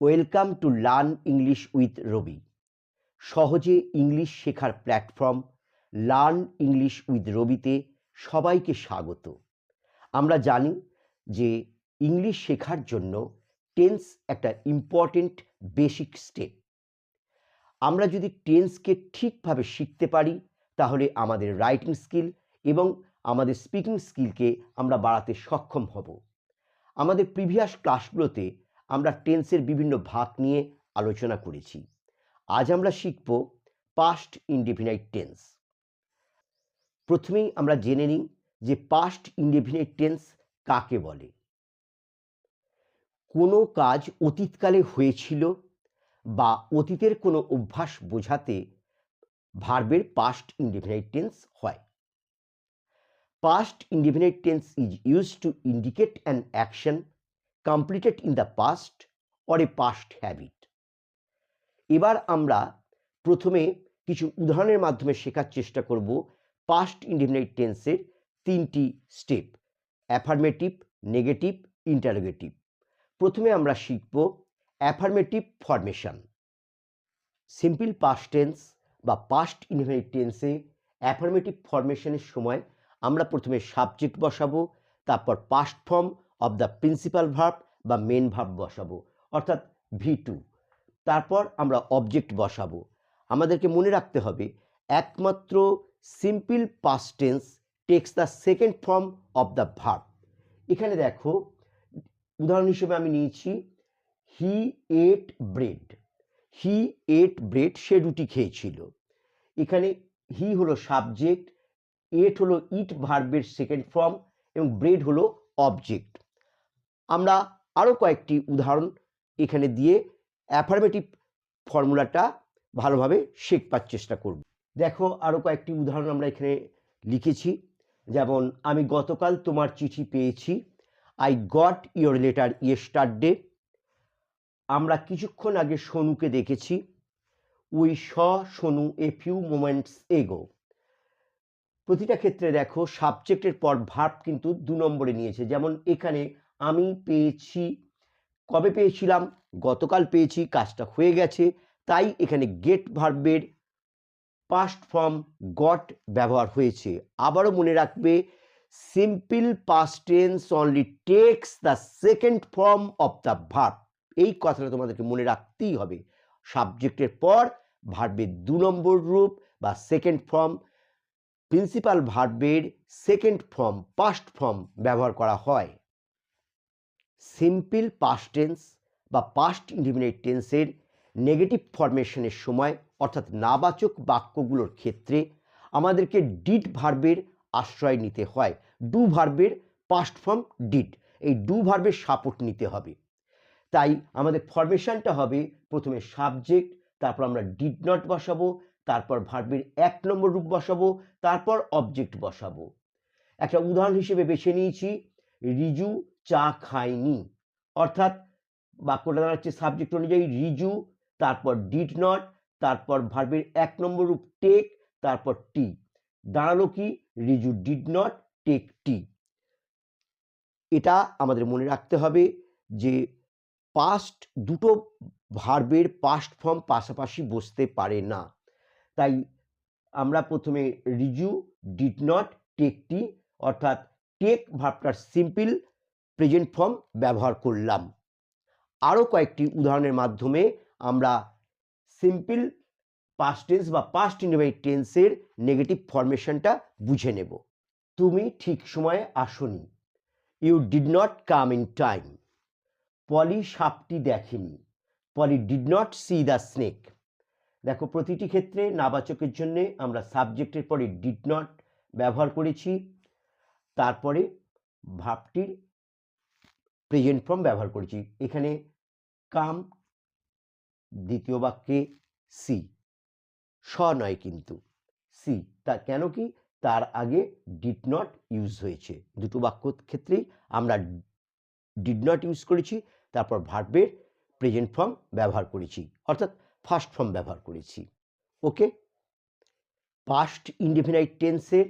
Welcome to learn English with Rabi. সহজে English শেখার platform learn English with রবিতে সবাইকে স্বাগত। আমরা জানি যে ইংলিশ শেখার জন্য টেন্স একটা ইম্পর্টেন্ট বেসিক স্টেপ। আমরা যদি টেন্সকে ঠিকভাবে শিখতে পারি তাহলে আমাদের রাইটিং স্কিল এবং আমাদের স্পিকিং স্কিলকে আমরা বাড়াতে সক্ষম হব। আমাদের প্রিভিয়াস ক্লাসগুলোতে আমরা টেন্সের বিভিন্ন ভাগ নিয়ে আলোচনা করেছি। আজ আমরা শিখব পাস্ট ইনডেফিনাইট টেন্স। প্রথমেই আমরা জেনে নিই যে পাস্ট ইনডেফিনাইট টেন্স কাকে বলে। কোনো কাজ অতীতকালে হয়েছিল বা অতীতের কোনো অভ্যাস বোঝাতে ভার্বের পাস্ট ইনডেফিনাইট টেন্স হয়। Past indefinite tense is used to indicate an action completed in the past or a past habit. এবার আমরা প্রথমে কিছু উদাহরণের মাধ্যমে শেখার চেষ্টা করব পাস্ট ইনডেফিনাইট টেন্সের তিনটি স্টেপ: অ্যাফার্মেটিভ, নেগেটিভ, ইন্টারোগেটিভ। প্রথমে আমরা শিখব affirmative formation. Simple past tense বা পাস্ট ইনডেফিনাইট টেন্সে অ্যাফার্মেটিভ ফরমেশনের সময় আমরা প্রথমে সাবজেক্ট বসাবো, তারপর past form of the principal verb বা মেন ভার্ব বসাবো, অর্থাৎ V2। তারপর আমরা অবজেক্ট বসাবো। আমাদেরকে মনে রাখতে হবে একমাত্র simple past tense text the second form of the verb. এখানে দেখো, উদাহরণ হিসেবে আমি নিয়েছি হি এট ব্রেড। হি এট ব্রেড, সে রুটি খেয়েছিল। এখানে হি হলো সাবজেক্ট, এট হলো ইট ভার্বের সেকেন্ড ফর্ম এবং ব্রেড হলো অবজেক্ট। আমরা আরও কয়েকটি উদাহরণ এখানে দিয়ে অ্যাফার্মেটিভ ফর্মুলাটা ভালোভাবে শেখার চেষ্টা করব। দেখো, আরও কয়েকটি উদাহরণ আমরা এখানে লিখেছি। যেমন, আমি গতকাল তোমার চিঠি পেয়েছি। I got your letter yesterday. আমরা কিছুক্ষণ আগে সোনুকে দেখেছি। We saw Sonu a few moments এগো। প্রতিটা ক্ষেত্রে দেখো সাবজেক্টের পর ভার্ব কিন্তু 2 নম্বরে নিয়েছে। যেমন এখানে আমি পেয়েছি, কবে পেয়েছিলাম? গতকাল পেয়েছি, কাজটা হয়ে গেছে, তাই এখানে গেট ভার্বের পাস্ট ফর্ম গট ব্যবহার হয়েছে। আবারও মনে রাখবে, simple past tense only text the second form of the verb. এই কথাটা তোমাদেরকে মনে রাখতেই হবে। সাবজেক্টের পর ভার্বের 2 নম্বর রূপ বা সেকেন্ড ফর্ম, প্রিন্সিপাল ভার্বের সেকেন্ড ফর্ম পাস্ট ফর্ম ব্যবহার করা হয়। সিম্পল পাস্ট টেন্স বা পাস্ট ইনডেফিনিট টেন্সের নেগেটিভ ফরমেশনের সময়, অর্থাৎ নাবাচক বাক্যগুলোর ক্ষেত্রে আমাদেরকে ডিড ভার্বের আশ্রয় নিতে হয়। ডু ভার্বের পাস্ট ফর্ম ডিড, এই ডু ভার্বের সাপোর্ট নিতে হবে। তাই আমাদের ফরমেশনটা হবে প্রথমে সাবজেক্ট, তারপর আমরা ডিড নট বসাবো, তারপর ভার্বের 1 নম্বর রূপ বসাবো, তারপর অবজেক্ট বসাবো। একটা উদাহরণ হিসেবে বেছে নিয়েছি রিজু চা খায়নি, অর্থাৎ বাক্যটা দাঁড়াচ্ছে সাবজেক্ট অনুযায়ী রিজু, তারপর ডিড নট, তারপর ভার্বের 1 নম্বর রূপ টেক, তারপর টি। দাঁড়ালো কি? রিজু ডিড নট টেক টি। এটা আমাদের মনে রাখতে হবে যে পাস্ট দুটো ভার্বের পাস্ট ফর্ম পাশাপাশি বসতে পারে না। তাই আমরা প্রথমে Riju did not take tea, অর্থাৎ টেক ভার্বটার সিম্পল প্রেজেন্ট ফর্ম ব্যবহার করলাম। আরও কয়েকটি উদাহরণের মাধ্যমে আমরা সিম্পল পাস্ট টেন্স বা পাস্ট ইনডেফিনিট টেন্সের নেগেটিভ ফরমেশনটা বুঝে নেব। তুমি ঠিক সময়ে আসোনি। You did not come in time. Polly সাপটি দেখেনি। Polly did not see the snake. দেখো, প্রতিটি ক্ষেত্রে নাবাচকের জন্য আমরা সাবজেক্টের পরে ডিড নট ব্যবহার করেছি, তারপরে ভার্বটির প্রেজেন্ট ফর্ম ব্যবহার করেছি। এখানে কাম, দ্বিতীয় বাক্যে সি, স নয় কিন্তু সি। তা কেন কি? তার আগে ডিড নট ইউজ হয়েছে। দুটো বাক্য ক্ষেত্রেই আমরা ডিড নট ইউজ করেছি, তারপর ভার্বের প্রেজেন্ট ফর্ম ব্যবহার করেছি, অর্থাৎ ফার্স্ট ফর্ম ব্যবহার করেছি। ওকে, পাস্ট ইনডেফিনাইট টেন্সের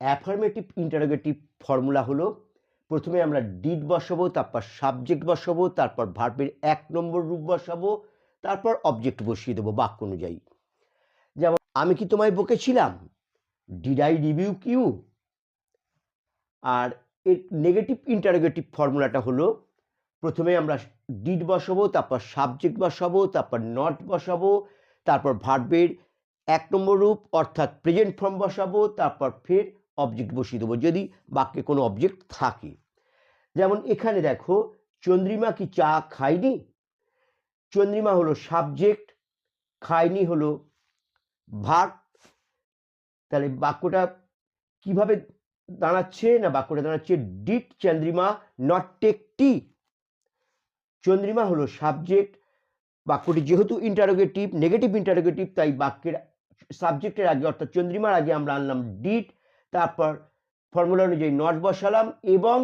অ্যাফার্মেটিভ ইন্টারোগেটিভ ফর্মুলা হলো প্রথমে আমরা ডিড বসাবো, তারপর সাবজেক্ট বসাবো, তারপর ভার্বের 1 নম্বর রূপ বসাবো, তারপর অবজেক্ট বসিয়ে দেবো বাক্য অনুযায়ী। যেমন আমি কি তোমায় বকেছিলাম, ডিড আই রিবিউক ইউ। আর এর নেগেটিভ ইন্টারোগেটিভ ফর্মুলাটা হলো প্রথমে আমরা ডিড বসাবো, তারপর সাবজেক্ট বসাবো, তারপর নট বসাবো, তারপর ভার্বের 1 নম্বর রূপ অর্থাৎ প্রেজেন্ট ফর্ম বসাবো, তারপর ফের অবজেক্ট বসিয়ে দেবো যদি বাক্যে কোনো অবজেক্ট থাকে। যেমন এখানে দেখো, চন্দ্রিমা কি চা খায়নি। চন্দ্রিমা হলো সাবজেক্ট, খায়নি হলো ভার্ব। তাহলে বাক্যটা কিভাবে দাঁড়াচ্ছে না, বাক্যটা দাঁড়াচ্ছে ডিড চন্দ্রিমা নট টেক টি। চন্দ্রিমা হলো সাবজেক্ট, বাক্যটি যেহেতু ইন্টারোগেটিভ, নেগেটিভ ইন্টারোগেটিভ, তাই বাক্যের সাবজেক্টের আগে অর্থাৎ চন্দ্রিমার আগে আমরা আনলাম ডিড, তারপর ফর্মুলা অনুযায়ী নট বসালাম, এবং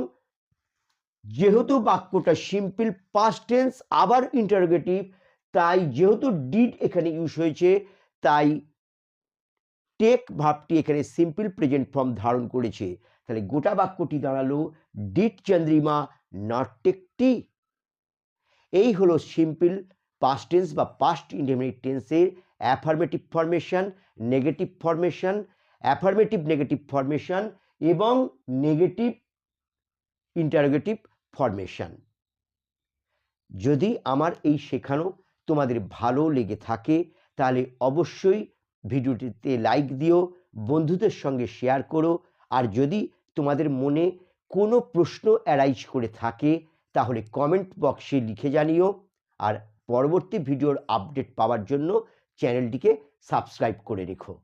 যেহেতু বাক্যটা সিম্পল পাস্ট টেন্স আবার ইন্টারোগেটিভ, তাই যেহেতু ডিড এখানে ইউজ হয়েছে, তাই টেক ভার্বটি এখানে সিম্পল প্রেজেন্ট ফর্ম ধারণ করেছে। তাহলে গোটা বাক্যটি দাঁড়ালো ডিড চন্দ্রিমা নট টেক টি। এই হলো সিম্পল পাস্ট টেন্স বা পাস্ট ইনডেফিনিট টেন্সের affirmative formation, negative formation, affirmative negative formation এবং নেগেটিভ ইন্টারোগেটিভ ফর্মেশন। যদি আমার এই শেখানো তোমাদের ভালো লেগে থাকে তাহলে অবশ্যই ভিডিওটিতে লাইক দিও, বন্ধুদের সঙ্গে শেয়ার করো। আর যদি তোমাদের মনে কোনো প্রশ্ন অ্যারাইজ করে থাকে তাহলে কমেন্ট বক্সে লিখে জানিও। আর পরবর্তী ভিডিওর আপডেট পাওয়ার জন্য চ্যানেলটিকে সাবস্ক্রাইব করে রেখো।